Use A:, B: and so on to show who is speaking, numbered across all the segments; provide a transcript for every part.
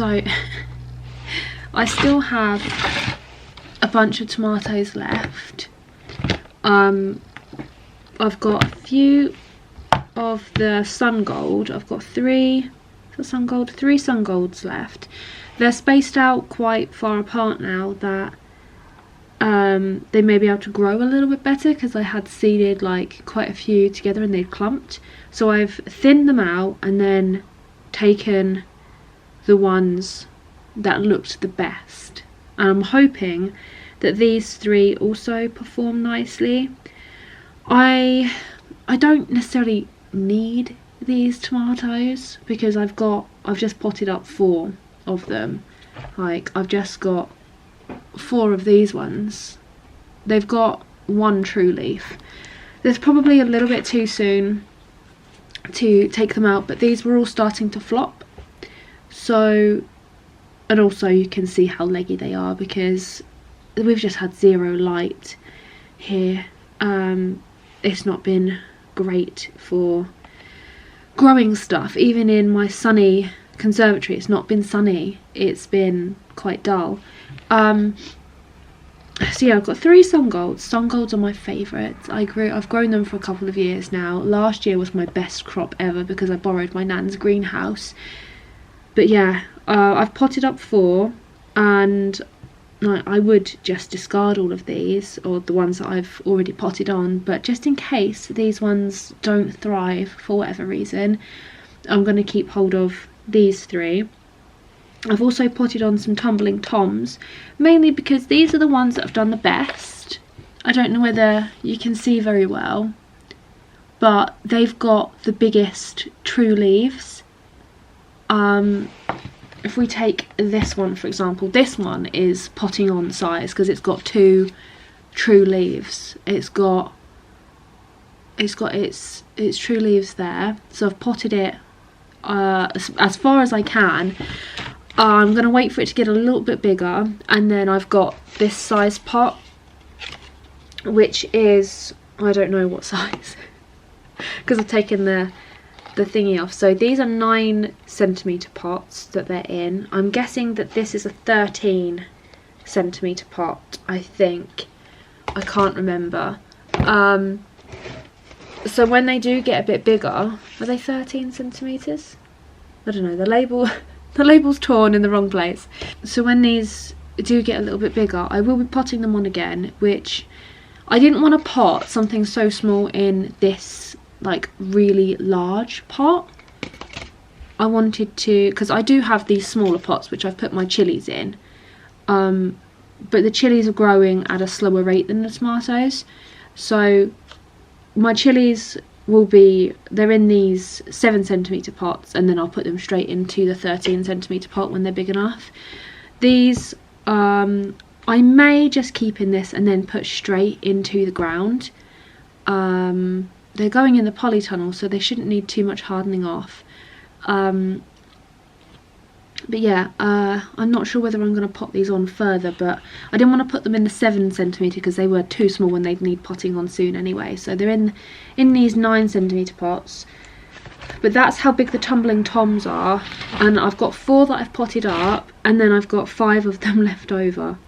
A: So I still have a bunch of tomatoes left. I've got a few of the sun gold. I've got three sun golds left. They're spaced out quite far apart now that they may be able to grow a little bit better, because I had seeded like quite a few together and they'd clumped. So I've thinned them out and then taken the ones that looked the best, and I'm hoping that these three also perform nicely. I don't necessarily need these tomatoes because I've just potted up 4 of them. Like, I've just got 4 of these ones. They've got 1 true leaf. There's probably a little bit too soon to take them out, but these were all starting to flop. So, and also you can see how leggy they are because we've just had 0 light here. It's not been great for growing stuff. Even in my sunny conservatory, it's not been sunny. It's been quite dull. So yeah, I've got 3 sun golds. Sun golds are my favourites. I've grown them for a couple of years now. Last year was my best crop ever because I borrowed my nan's greenhouse. But yeah, I've potted up 4, and I would just discard all of these, or the ones that I've already potted on, but just in case these ones don't thrive for whatever reason, I'm going to keep hold of these 3. I've also potted on some tumbling toms, mainly because these are the ones that have done the best. I don't know whether you can see very well, but they've got the biggest true leaves. if we take this one for example, this one is potting on size because it's got 2 true leaves. It's got its true leaves there, so I've potted it as far as I can. I'm going to wait for it to get a little bit bigger, and then I've got this size pot, which is, I don't know what size because I've taken the thingy off. So these are 9cm pots that they're in. I'm guessing that this is a 13cm pot, I think. I can't remember. So when they do get a bit bigger, are they 13cm? I don't know, the label's torn in the wrong place. So when these do get a little bit bigger, I will be potting them on again, which I didn't want to pot something so small in this like really large pot. I wanted to, because I do have these smaller pots which I've put my chilies in, but the chilies are growing at a slower rate than the tomatoes, so my chilies will be, they're in these 7cm pots, and then I'll put them straight into the 13cm pot when they're big enough. These I may just keep in this and then put straight into the ground. They're going in the polytunnel, so they shouldn't need too much hardening off. But yeah, I'm not sure whether I'm going to pot these on further, but I didn't want to put them in the 7cm because they were too small and they'd need potting on soon anyway. So they're in these 9cm pots. But that's how big the tumbling toms are, and I've got 4 that I've potted up, and then I've got 5 of them left over.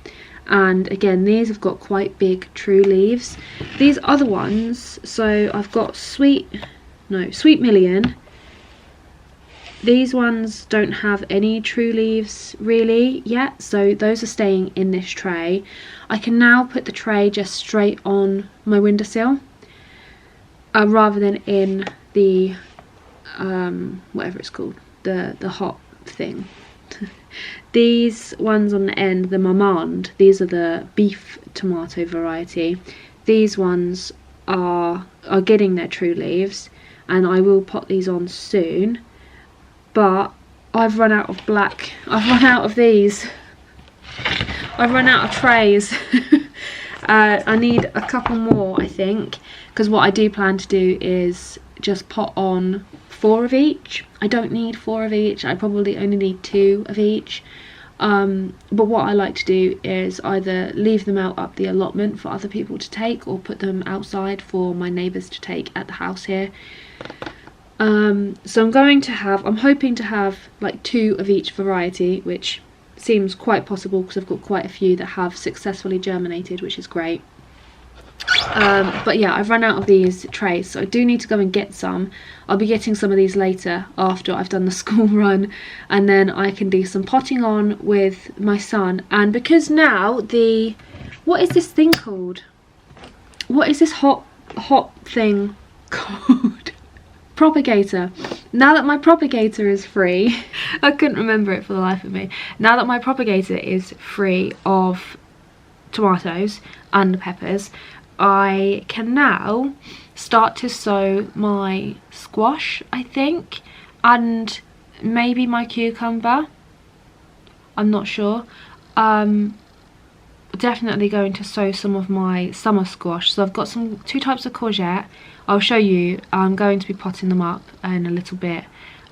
A: And again, these have got quite big true leaves. These other ones, so I've got Sweet Million. These ones don't have any true leaves really yet, so those are staying in this tray. I can now put the tray just straight on my windowsill, rather than in the whatever it's called, the hot thing. These ones on the end, the Marmande, these are the beef tomato variety. These ones are getting their true leaves, and I will pot these on soon. But I've run out of I've run out of these. I've run out of trays. I need a couple more, I think, because what I do plan to do is just pot on 4 of each. I don't need 4 of each. I probably only need 2 of each. But what I like to do is either leave them out up the allotment for other people to take, or put them outside for my neighbours to take at the house here. So I'm hoping to have like 2 of each variety, which seems quite possible because I've got quite a few that have successfully germinated, which is great. But yeah, I've run out of these trays, so I do need to go and get some. I'll be getting some of these later after I've done the school run, and then I can do some potting on with my son. And because now what is this thing called? What is this hot thing called? Propagator. Now that my propagator is free, I couldn't remember it for the life of me. Now that my propagator is free of tomatoes and peppers, I can now start to sow my squash, I think, and maybe my cucumber. I'm not sure. Definitely going to sow some of my summer squash. So I've got 2 types of courgette. I'll show you. I'm going to be potting them up in a little bit.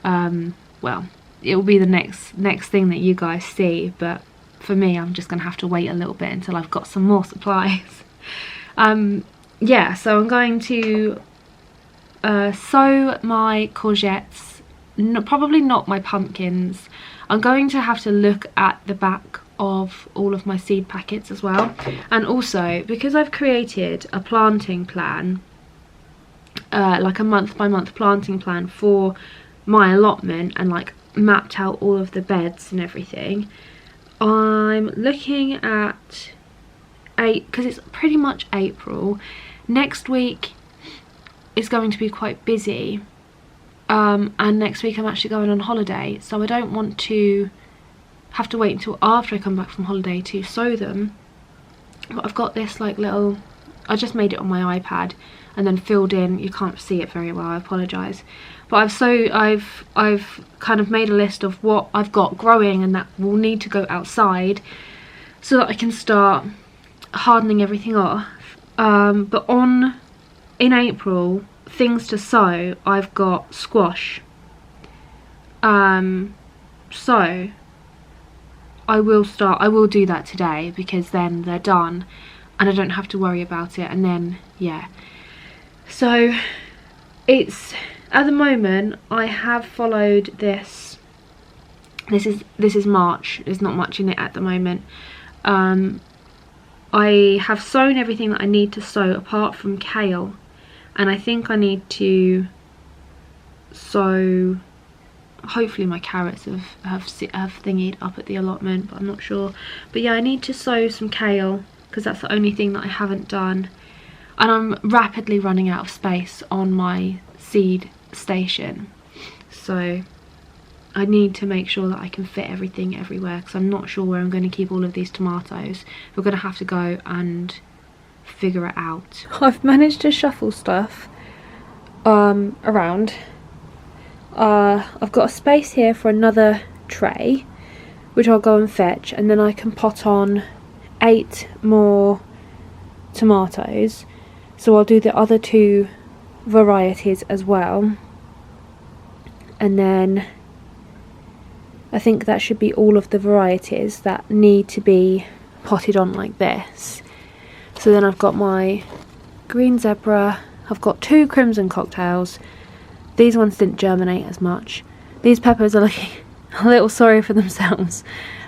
A: Well, it will be the next thing that you guys see, but for me, I'm just going to have to wait a little bit until I've got some more supplies. Yeah, so I'm going to sow my courgettes, probably not my pumpkins. I'm going to have to look at the back of all of my seed packets as well, and also because I've created a planting plan, like a month by month planting plan for my allotment, and like mapped out all of the beds and everything. I'm looking at because it's pretty much April. Next week is going to be quite busy, and next week I'm actually going on holiday, so I don't want to have to wait until after I come back from holiday to sow them. But I've got this like little, I just made it on my iPad. and then filled in. You can't see it very well, I apologise. But I've kind of made a list of what I've got growing and that will need to go outside so that I can start hardening everything off. But in April, things to sow, I've got squash. So I will do that today, because then they're done and I don't have to worry about it. And then, yeah, so it's, at the moment I have followed this is March, there's not much in it at the moment. I have sown everything that I need to sow apart from kale, and I think I need to sow, hopefully my carrots have thingied up at the allotment, but I'm not sure. But yeah, I need to sow some kale because that's the only thing that I haven't done. And I'm rapidly running out of space on my seed station, so I need to make sure that I can fit everything everywhere, because I'm not sure where I'm going to keep all of these tomatoes. We're going to have to go and figure it out. I've managed to shuffle stuff around. I've got a space here for another tray, which I'll go and fetch, and then I can pot on 8 more tomatoes. So I'll do the other 2 varieties as well, and then I think that should be all of the varieties that need to be potted on like this. So then I've got my green zebra, I've got 2 crimson cocktails. These ones didn't germinate as much. These peppers are looking a little sorry for themselves,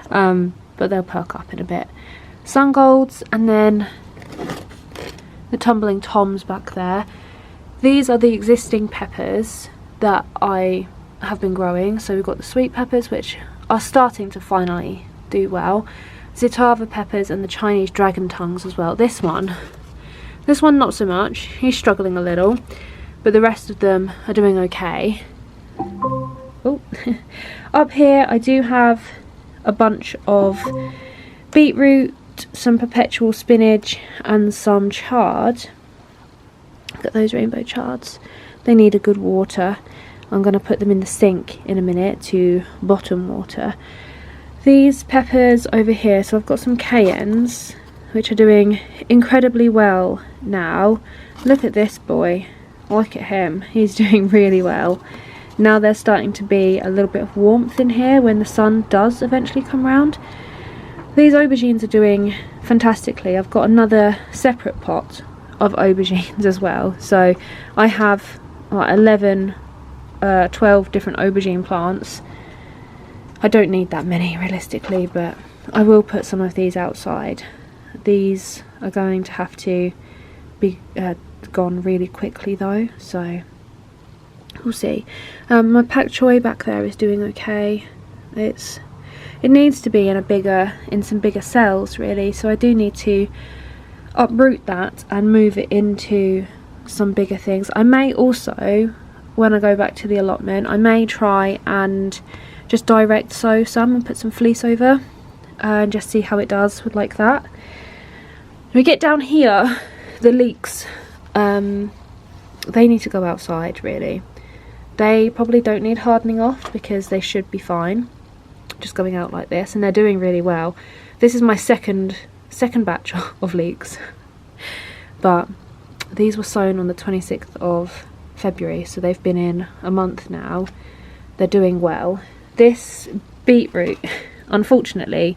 A: but they'll perk up in a bit. Sun golds, and then the tumbling toms back there. These are the existing peppers that I have been growing. So we've got the sweet peppers, which are starting to finally do well. Zitava peppers and the Chinese dragon tongues as well. This one not so much. He's struggling a little, but the rest of them are doing okay. Oh, up here I do have a bunch of beetroot, some perpetual spinach and some chard. Look at those rainbow chards. They need a good water. I'm going to put them in the sink in a minute to bottom water. These peppers over here, so I've got some cayennes which are doing incredibly well now. Look at this boy, look at him, he's doing really well. Now there's starting to be a little bit of warmth in here when the sun does eventually come round. These aubergines are doing fantastically. I've got another separate pot of aubergines as well, so I have like 12 different aubergine plants. I don't need that many realistically, but I will put some of these outside. These are going to have to be gone really quickly though, so we'll see. My pak choi back there is doing okay. It needs to be in some bigger cells really, so I do need to uproot that and move it into some bigger things. I may also, when I go back to the allotment, I may try and just direct sow some and put some fleece over and just see how it does with like that. When we get down here, the leeks, they need to go outside really. They probably don't need hardening off because they should be fine just going out like this, and they're doing really well. This is my second batch of leeks, but these were sown on the 26th of February, so they've been in a month now. They're doing well. This beetroot, unfortunately,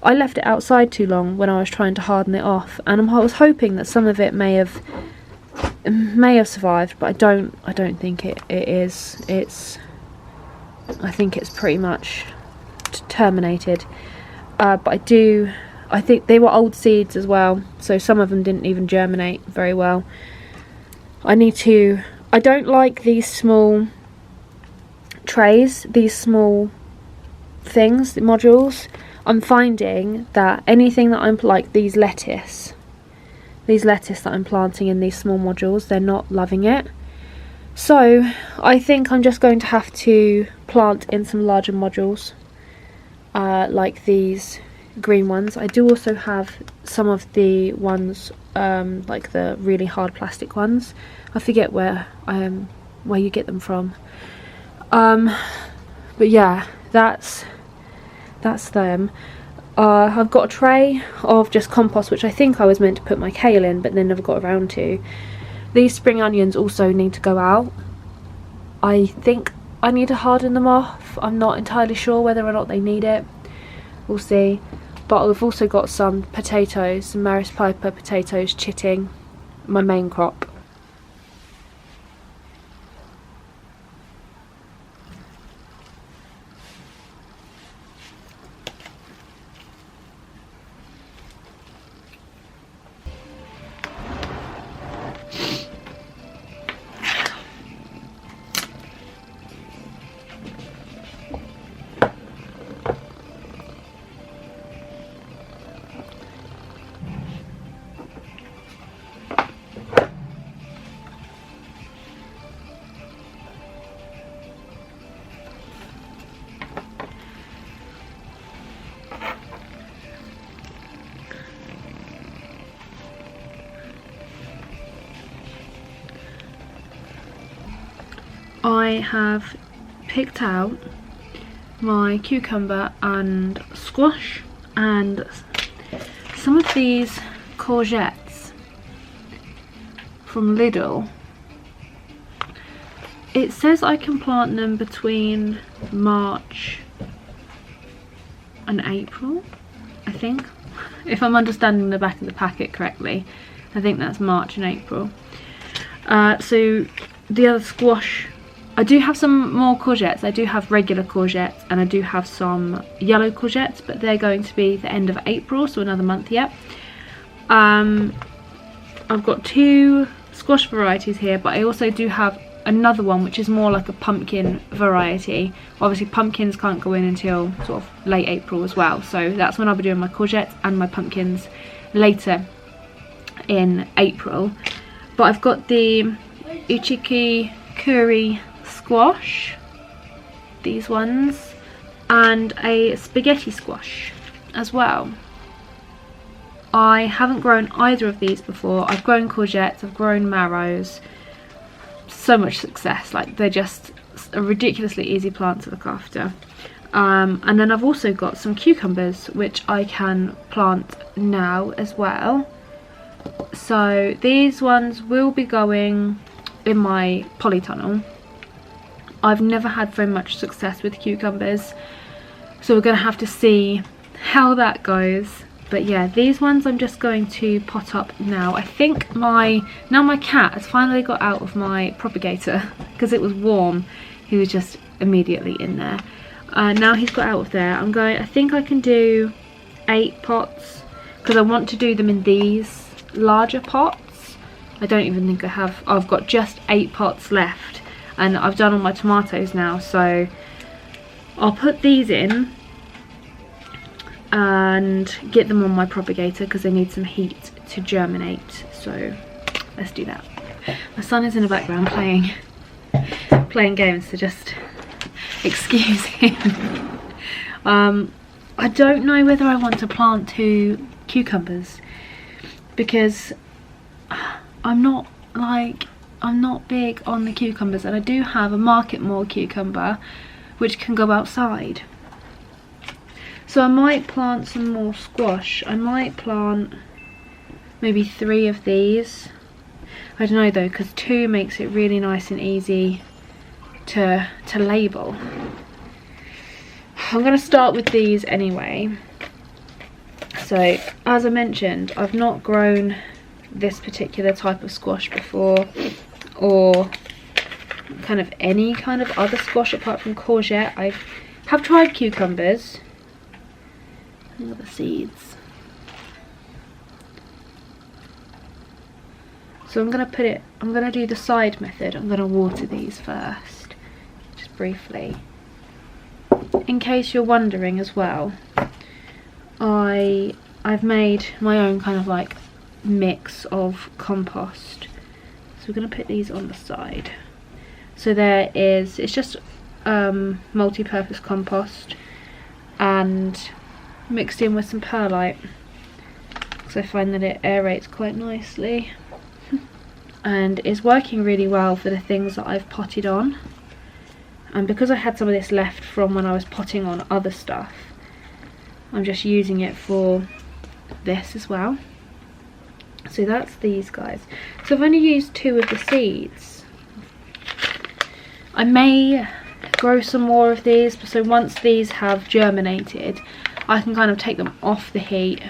A: I left it outside too long when I was trying to harden it off, and I was hoping that some of it may have survived, but I don't think it is. I think it's pretty much terminated. But I think they were old seeds as well, so some of them didn't even germinate very well. I don't like these small trays, these small things, the modules. I'm finding that anything that I'm like these lettuce that I'm planting in these small modules, they're not loving it. So I think I'm just going to have to plant in some larger modules, like these green ones. I do also have some of the ones like the really hard plastic ones. I forget where you get them from. But yeah, that's them. I've got a tray of just compost, which I think I was meant to put my kale in, but then never got around to. These spring onions also need to go out. I think I need to harden them off. I'm not entirely sure whether or not they need it. We'll see. But I've also got some potatoes, some Maris Piper potatoes chitting, my main crop. I have picked out my cucumber and squash and some of these courgettes from Lidl. It says I can plant them between March and April, I think. If I'm understanding the back of the packet correctly, I think that's March and April. So the other squash, I do have some more courgettes. I do have regular courgettes and I do have some yellow courgettes, but they're going to be the end of April, so another month yet. I've got 2 squash varieties here, but I also do have another one which is more like a pumpkin variety. Obviously pumpkins can't go in until sort of late April as well, so that's when I'll be doing my courgettes and my pumpkins later in April. But I've got the Uchiki curry squash, these ones, and a spaghetti squash as well. I haven't grown either of these before. I've grown courgettes, I've grown marrows. So much success, like they're just a ridiculously easy plant to look after. And then I've also got some cucumbers which I can plant now as well. So these ones will be going in my polytunnel. I've never had very much success with cucumbers, so we're going to have to see how that goes. But yeah, these ones I'm just going to pot up now. I think my cat has finally got out of my propagator because it was warm. He was just immediately in there. Now he's got out of there. I think I can do 8 pots because I want to do them in these larger pots. I don't even think I have. I've got just 8 pots left. And I've done all my tomatoes now, so I'll put these in and get them on my propagator because they need some heat to germinate. So let's do that. My son is in the background playing games, so just excuse him. I don't know whether I want to plant 2 cucumbers because I'm not big on the cucumbers, and I do have a Market More cucumber which can go outside. So I might plant some more squash. I might plant maybe 3 of these. I don't know though, because 2 makes it really nice and easy to label. I'm going to start with these anyway. So as I mentioned, I've not grown this particular type of squash before, or kind of any kind of other squash apart from courgette. I have tried cucumbers. Look at the seeds. So I'm going to do the side method. I'm going to water these first, just briefly. In case you're wondering as well, I've made my own kind of like mix of compost. So we're going to put these on the side. So it's just multi-purpose compost, and mixed in with some perlite, because I find that it aerates quite nicely. And it's working really well for the things that I've potted on. And because I had some of this left from when I was potting on other stuff, I'm just using it for this as well. So that's these guys. So I've only used 2 of the seeds. I may grow some more of these, so once these have germinated, I can kind of take them off the heat.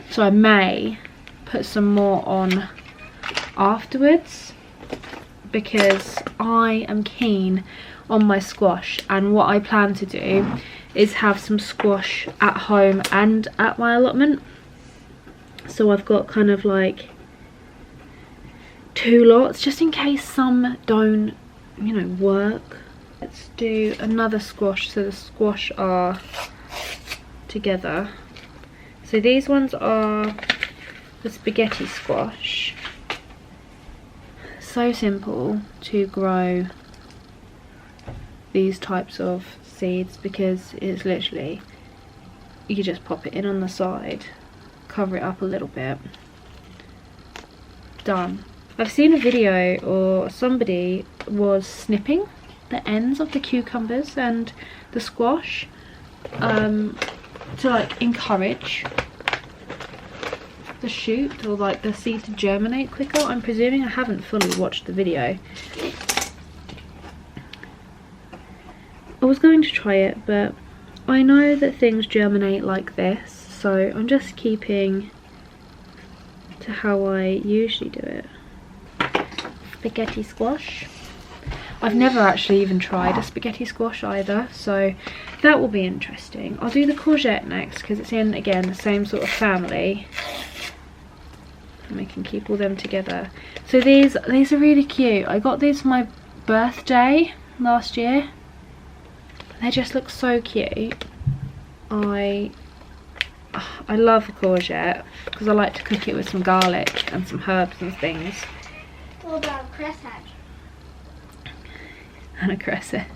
A: So I may put some more on afterwards, because I am keen on my squash, and what I plan to do is have some squash at home and at my allotment. So I've got kind of like 2 lots, just in case some don't, you know, work. Let's do another squash, so the squash are together. So these ones are the spaghetti squash. So simple to grow these types of seeds, because it's literally, you just pop it in on the side, cover it up a little bit, done. I've seen a video, or somebody was snipping the ends of the cucumbers and the squash to like encourage the shoot, or like the seed to germinate quicker. I'm presuming. I haven't fully watched the video. I was going to try it, but I know that things germinate like this, so I'm just keeping to how I usually do it. Spaghetti squash. I've never actually even tried a spaghetti squash either, so that will be interesting. I'll do the courgette next, because it's in, again, the same sort of family, and we can keep all them together. So these are really cute. I got these for my birthday last year. They just look so cute. I love a courgette, because I like to cook it with some garlic and some herbs and things.
B: What about a crescent?
A: And a crescent.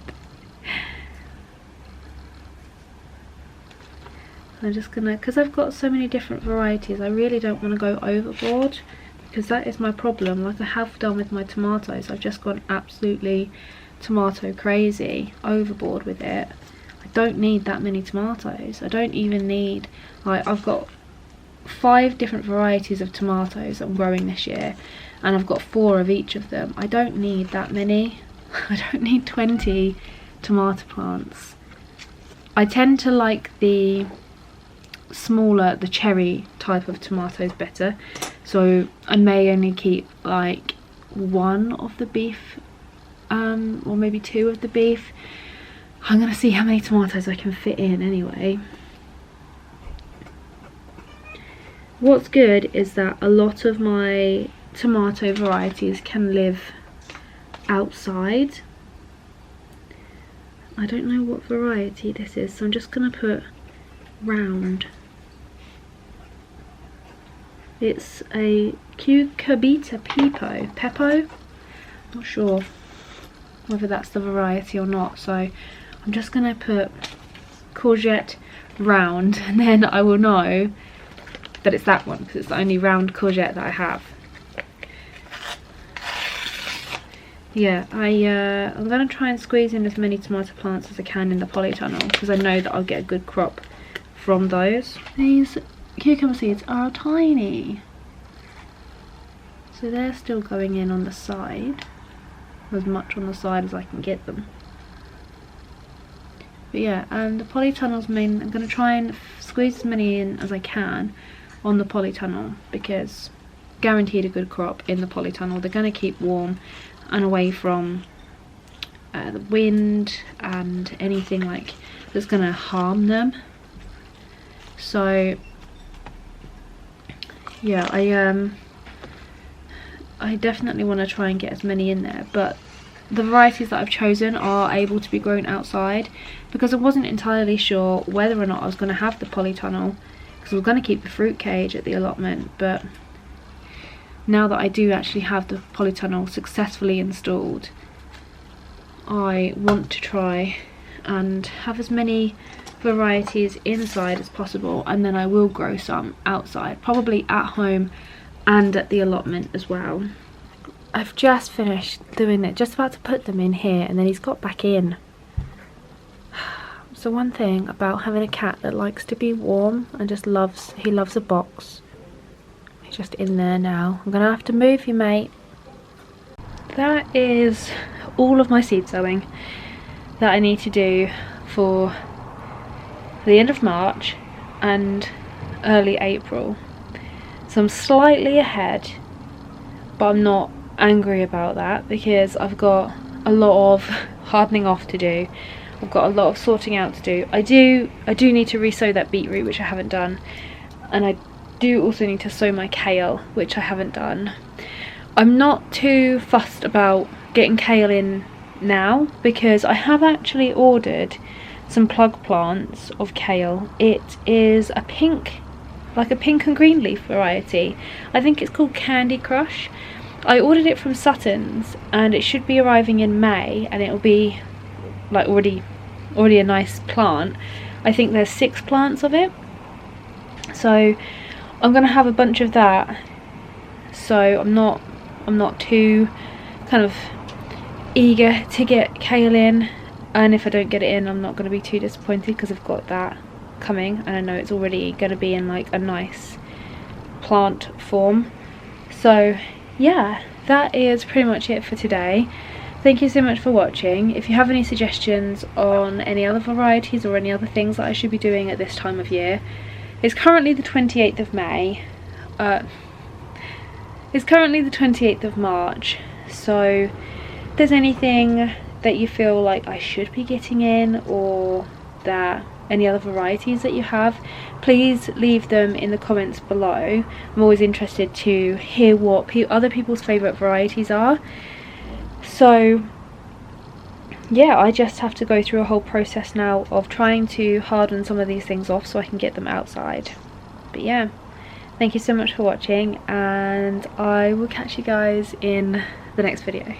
A: I'm just gonna, because I've got so many different varieties, I really don't want to go overboard, because that is my problem. Like I have done with my tomatoes, I've just gone absolutely tomato crazy, overboard with it. I don't need that many tomatoes. I don't even need, like, I've got 5 different varieties of tomatoes I'm growing this year, and I've got 4 of each of them. I don't need that many. I don't need 20 tomato plants. I tend to like the smaller, the cherry type of tomatoes better, so I may only keep like 1 of the beef, or maybe 2 of the beef. I'm gonna see how many tomatoes I can fit in anyway. What's good is that a lot of my tomato varieties can live outside. I don't know what variety this is, so I'm just gonna put round. It's a cucurbita peppo. Not sure whether that's the variety or not, so I'm just gonna put courgette round, and then I will know that it's that one, because it's the only round courgette that I have. Yeah, I'm going to try and squeeze in as many tomato plants as I can in the polytunnel, because I know that I'll get a good crop from those. These cucumber seeds are tiny, so they're still going in on the side, as much on the side as I can get them. But yeah, and the polytunnels mean I'm going to try and squeeze as many in as I can on the polytunnel, because guaranteed a good crop in the polytunnel. They're going to keep warm and away from the wind and anything like that's going to harm them. So yeah, I definitely want to try and get as many in there, but the varieties that I've chosen are able to be grown outside, because I wasn't entirely sure whether or not I was going to have the polytunnel, because I was going to keep the fruit cage at the allotment. But now that I do actually have the polytunnel successfully installed, I want to try and have as many varieties inside as possible, and then I will grow some outside, probably at home and at the allotment as well. I've just finished doing it, just about to put them in here, and then he's got back in. So one thing about having a cat that likes to be warm and just loves, he loves a box. He's just in there now. I'm gonna have to move you, mate. That is all of my seed sowing that I need to do for the end of March and early April. So I'm slightly ahead, but I'm not angry about that because I've got a lot of hardening off to do. I've got a lot of sorting out to do. I do need to re-sow that beetroot, which I haven't done, and I do also need to sow my kale, which I haven't done. I'm not too fussed about getting kale in now because I have actually ordered some plug plants of kale. It is a pink, like a pink and green leaf variety. I think it's called Candy Crush. I ordered it from Sutton's and it should be arriving in May, and it'll be like already a nice plant. I think there's 6 plants of it, so I'm gonna have a bunch of that. So I'm not too kind of eager to get kale in, and if I don't get it in, I'm not going to be too disappointed because I've got that coming, and I know it's already going to be in like a nice plant form. So yeah, that is pretty much it for today. Thank you so much for watching. If you have any suggestions on any other varieties or any other things that I should be doing at this time of year, it's currently the 28th of May. It's currently the 28th of March, so if there's anything that you feel like I should be getting in, or that any other varieties that you have, please leave them in the comments below. I'm always interested to hear what other people's favourite varieties are. So yeah, I just have to go through a whole process now of trying to harden some of these things off so I can get them outside. But yeah, thank you so much for watching, and I will catch you guys in the next video.